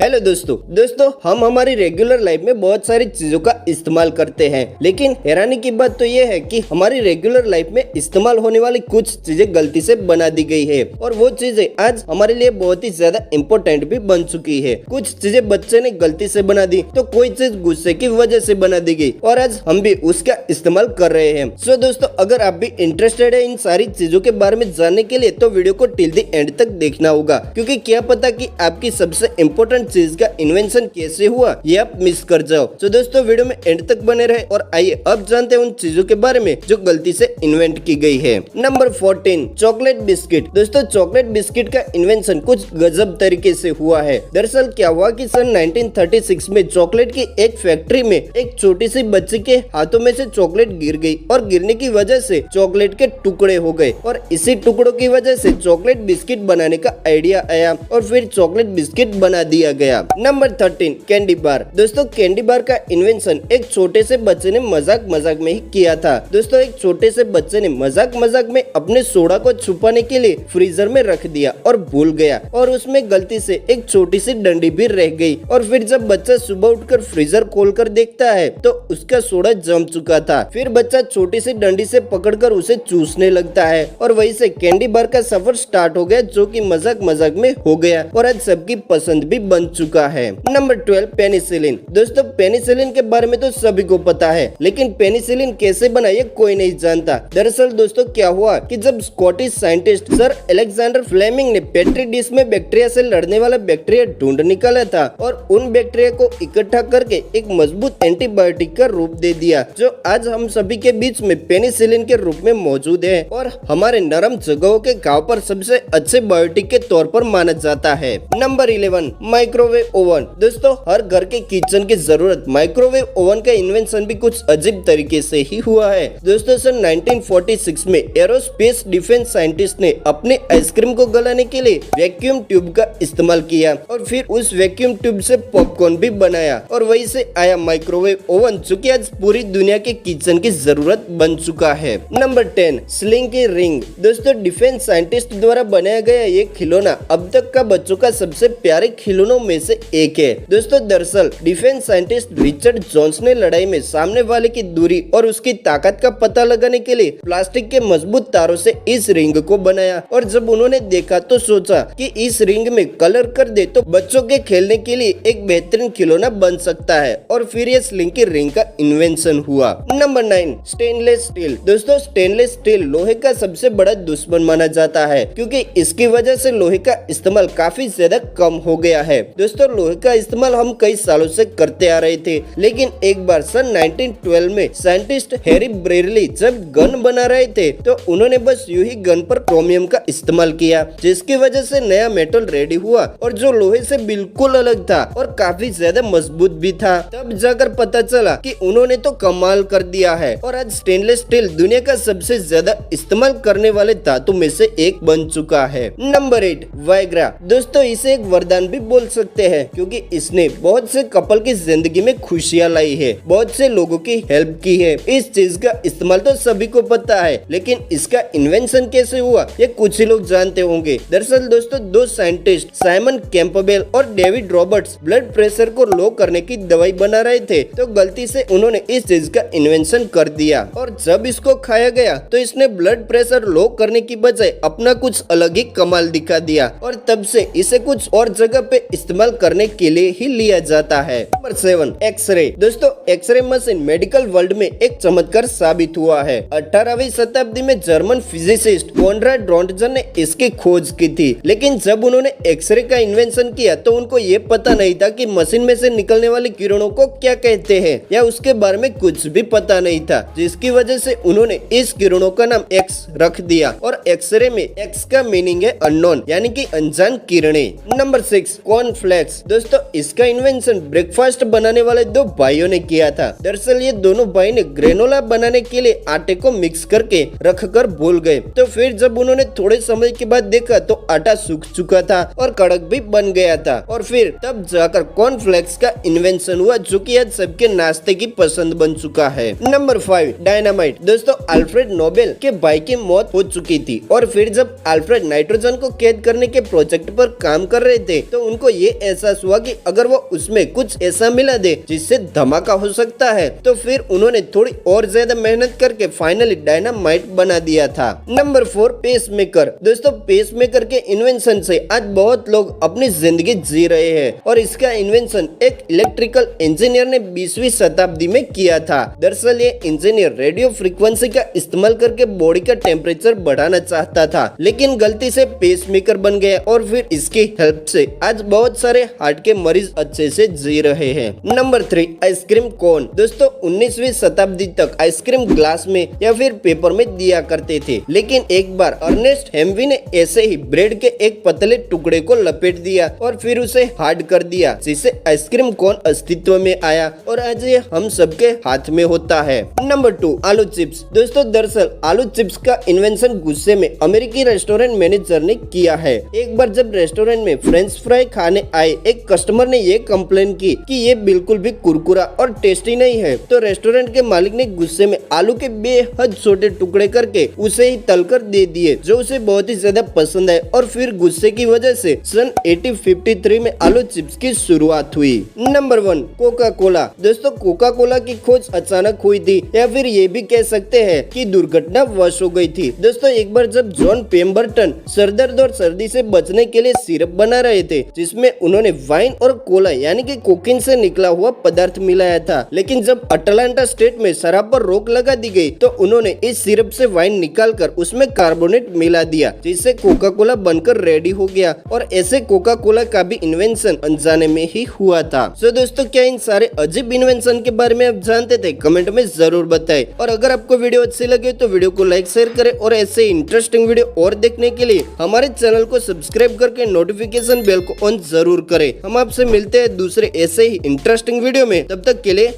Hello दोस्तों हम हमारी रेगुलर लाइफ में बहुत सारी चीजों का इस्तेमाल करते हैं, लेकिन हैरानी की बात तो ये है कि हमारी रेगुलर लाइफ में इस्तेमाल होने वाली कुछ चीजें गलती से बना दी गई है और वो चीजें आज हमारे लिए बहुत ही ज्यादा इम्पोर्टेंट भी बन चुकी है। कुछ चीजें बच्चे ने गलती से बना दी तो कोई चीज गुस्से की वजह से बना दी गई और आज हम भी उसका इस्तेमाल कर रहे हैं। सो दोस्तों, अगर आप भी इंटरेस्टेड है इन सारी चीजों के बारे में जानने के लिए तो वीडियो को टिल द एंड तक देखना होगा, क्योंकि क्या पता कि आपकी सबसे इम्पोर्टेंट चीज का इन्वेंशन कैसे हुआ ये आप मिस कर जाओ। तो दोस्तों, वीडियो में एंड तक बने रहे और आइए अब जानते हैं उन चीजों के बारे में जो गलती से इन्वेंट की गई है। Number 14, chocolate biscuit. दोस्तों, चॉकलेट बिस्किट का इन्वेंशन कुछ गजब तरीके से हुआ है। दरअसल क्या हुआ कि सन 1936 में चॉकलेट की एक फैक्ट्री में एक छोटी सी बच्ची के हाथों में से चॉकलेट गिर गई और गिरने की वजह से चॉकलेट के टुकड़े हो गए और इसी टुकड़ों की वजह से चॉकलेट बिस्किट बनाने का आइडिया आया और फिर चॉकलेट बिस्किट बना दिया गया। Number 13, candy bar. दोस्तों, कैंडी बार का इन्वेंशन एक छोटे से बच्चे ने मजाक में ही किया था। दोस्तों, एक छोटे से बच्चे ने मजाक में अपने सोडा को छुपाने के लिए फ्रीजर में रख दिया और भूल गया और उसमें गलती से एक छोटी सी डंडी भी रह गई और फिर जब बच्चा सुबह उठकर फ्रीजर खोलकर देखता है तो उसका सोडा जम चुका था। फिर बच्चा छोटी सी डंडी से पकड़कर उसे चूसने लगता है और वहीं से कैंडी बार का सफर स्टार्ट हो गया, जो कि मजाक में हो गया और आज सबकी पसंद भी बन चुका है। Number 12, penicillin. दोस्तों, पेनिसिलिन के बारे में तो सभी को पता है, लेकिन पेनिसिलिन कैसे बना ये कोई नहीं जानता। दरअसल दोस्तों, क्या हुआ कि जब Scottish scientist sir Alexander Fleming ने पेट्री डिश में बैक्टीरिया से लड़ने वाला बैक्टीरिया ढूंढ निकाला था और उन बैक्टीरिया को इकट्ठा करके एक मजबूत एंटीबायोटिक का रूप दे दिया, जो आज हम सभी के बीच में पेनिसिलिन के रूप में मौजूद है और हमारे नरम जगहों के घाव पर सबसे अच्छे बायोटिक के तौर पर माना जाता है। Number 11, microwave oven. दोस्तों, हर घर के किचन की जरूरत माइक्रोवेव ओवन का इन्वेंशन भी कुछ अजीब तरीके से ही हुआ है। दोस्तों, सन 1946 में एरोस्पेस डिफेंस साइंटिस्ट ने अपने आइसक्रीम को गलाने के लिए वैक्यूम ट्यूब का इस्तेमाल किया और फिर उस वैक्यूम ट्यूब से पॉपकॉर्न भी बनाया और वहीं से आया माइक्रोवेव ओवन, जो कि आज पूरी दुनिया के किचन की जरूरत बन चुका है। Number 10, slinky ring. दोस्तों, डिफेंस साइंटिस्ट द्वारा बनाया गया ये खिलौना अब तक का बच्चों का सबसे प्यारे खिलौनों में से एक है। दोस्तों, दरअसल डिफेंस साइंटिस्ट रिचर्ड जोन्स ने लड़ाई में सामने वाले की दूरी और उसकी ताकत का पता लगाने के लिए प्लास्टिक के मजबूत तारों से इस रिंग को बनाया और जब उन्होंने देखा तो सोचा कि इस रिंग में कलर कर दे तो बच्चों के खेलने के लिए एक बेहतरीन खिलौना बन सकता है और फिर ये स्लिंकी रिंग का इन्वेंशन हुआ। Number 9, stainless steel. दोस्तों, स्टेनलेस स्टील लोहे का सबसे बड़ा दुश्मन माना जाता है, क्योंकि इसकी वजह से लोहे का इस्तेमाल काफी ज्यादा कम हो गया है। दोस्तों, लोहे का इस्तेमाल हम कई सालों से करते आ रहे थे, लेकिन एक बार सन 1912 में साइंटिस्ट हैरी ब्रेरली जब गन बना रहे थे तो उन्होंने बस यूं ही गन पर क्रोमियम का इस्तेमाल किया, जिसकी वजह से नया मेटल रेडी हुआ और जो लोहे से बिल्कुल अलग था और काफी ज्यादा मजबूत भी था। तब जाकर पता चला कि उन्होंने तो कमाल कर दिया है और आज स्टेनलेस स्टील दुनिया का सबसे ज्यादा इस्तेमाल करने वाले धातु में से एक बन चुका है। Number 8, Viagra. दोस्तों, इसे एक वरदान भी बोल सकते हैं, क्योंकि इसने बहुत से कपल की जिंदगी में खुशियां लाई है, बहुत से लोगों की हेल्प की है। इस चीज का इस्तेमाल तो सभी को पता है, लेकिन इसका इन्वेंशन कैसे हुआ ये कुछ ही लोग जानते होंगे। दरअसल दोस्तों, दो साइंटिस्ट साइमन कैंपबेल और डेविड रॉबर्ट्स ब्लड प्रेशर को लो करने की दवाई बना रहे थे, तो गलती से उन्होंने इस चीज का इन्वेंशन कर दिया और जब इसको खाया गया तो इसने ब्लड प्रेशर लो करने की बजाय अपना कुछ अलग ही कमाल दिखा दिया और तब से इसे कुछ और जगह पे इस्तेमाल करने के लिए ही लिया जाता है। Number 7, x-ray. दोस्तों, एक्सरे मशीन मेडिकल वर्ल्ड में एक चमत्कार साबित हुआ है। 18वीं शताब्दी में जर्मन फिजिसिस्ट कॉनराड रॉन्टजन ने इसकी खोज की थी, लेकिन जब उन्होंने एक्सरे का इन्वेंशन किया तो उनको ये पता नहीं था कि मशीन में से निकलने वाली किरणों को क्या कहते हैं या उसके बारे में कुछ भी पता नहीं था, जिसकी वजह से उन्होंने इस किरणों का नाम एक्स रख दिया और एक्सरे में एक्स का मीनिंग है अननोन, यानी कि अनजान किरणें। Number 6, cornflakes. दोस्तों, इसका इन्वेंशन ब्रेकफास्ट बनाने वाले दो भाइयों ने किया था। दरअसल ये दोनों भाई ने ग्रेनोला बनाने के लिए आटे को मिक्स करके रखकर भूल गए, तो फिर जब उन्होंने थोड़े समय के बाद देखा तो आटा सूख चुका था और कड़क भी बन गया था और फिर तब जाकर कॉर्नफ्लेक्स का इन्वेंशन हुआ, जो कि आज सबके नाश्ते की पसंद बन चुका है। Number 5, dynamite. दोस्तों, अल्फ्रेड नोबेल के भाई की मौत हो चुकी थी और फिर जब अल्फ्रेड नाइट्रोजन को कैद करने के प्रोजेक्ट पर काम कर रहे थे तो उनको ये एहसास हुआ कि अगर वो उसमें कुछ ऐसा मिला दे जिससे धमाका हो सकता है, तो फिर उन्होंने थोड़ी और ज्यादा मेहनत करके फाइनली डायनामाइट बना दिया था। Number 4, pacemaker. दोस्तों, पेसमेकर के इन्वेंशन से आज बहुत लोग अपनी जिंदगी जी रहे हैं और इसका इन्वेंशन एक इलेक्ट्रिकल इंजीनियर ने 20वीं शताब्दी में किया था। दरअसल ये इंजीनियर रेडियो फ्रीक्वेंसी का इस्तेमाल करके बॉडी का टेम्परेचर बढ़ाना चाहता था, लेकिन गलती से पेसमेकर बन गया और फिर इसकी हेल्प से आज बहुत सारे हार्ट के मरीज अच्छे से जी रहे हैं। Number 3, ice cream cone. दोस्तों, 19वीं शताब्दी तक आइसक्रीम ग्लास में या फिर पेपर में दिया करते थे, लेकिन एक बार अर्नेस्ट हेम्वी ने ऐसे ही ब्रेड के एक पतले टुकड़े को लपेट दिया और फिर उसे हार्ड कर दिया, जिससे आइसक्रीम कोन अस्तित्व में आया और आज ये हम सबके हाथ में होता है। नंबर 2, आलू चिप्स। दोस्तों, दरअसल आलू चिप्स का इन्वेंशन गुस्से में अमेरिकी रेस्टोरेंट मैनेजर ने किया है। एक बार जब रेस्टोरेंट में फ्रेंच फ्राई खाने आए एक कस्टमर ने ये कंप्लेन की कि ये बिल्कुल भी कुरकुरा और टेस्टी नहीं है, तो रेस्टोरेंट के मालिक ने गुस्से में आलू के बेहद छोटे टुकड़े करके उसे ही तलकर दे दिए, जो उसे बहुत ही ज्यादा पसंद आए और फिर गुस्से की वजह से सन 1853 में आलू चिप्स की शुरुआत हुई। Number 1, Coca Cola. दोस्तों, कोका कोला की खोज अचानक हुई थी या फिर ये भी कह सकते हैं कि दुर्घटना वश हो गई थी। दोस्तों, एक बार जब जॉन पेम्बरटन सरदर्द और सर्दी से बचने के लिए सिरप बना रहे थे, जिसमें उन्होंने वाइन और कोला यानी कि कोकीन से निकला हुआ पदार्थ मिलाया था, लेकिन जब अटलांटा स्टेट में शराब पर रोक लगा दी गई तो उन्होंने इस सिरप से वाइन निकालकर उसमें कार्बोनेट मिला दिया, जिससे कोका कोला बनकर रेडी हो गया और ऐसे कोका कोला का भी इन्वेंशन अनजाने में ही हुआ था। सो दोस्तों, क्या इन सारे अजीब इन्वेंशन के बारे में आप जानते थे? कमेंट में जरूर बताएं। और अगर आपको वीडियो अच्छी लगे तो वीडियो को लाइक शेयर करें और ऐसे इंटरेस्टिंग वीडियो और देखने के लिए हमारे चैनल को सब्सक्राइब करके नोटिफिकेशन बेल को ऑन जरूर करें। हम आपसे मिलते हैं दूसरे ऐसे ही इंटरेस्टिंग वीडियो में, तब तक के लिए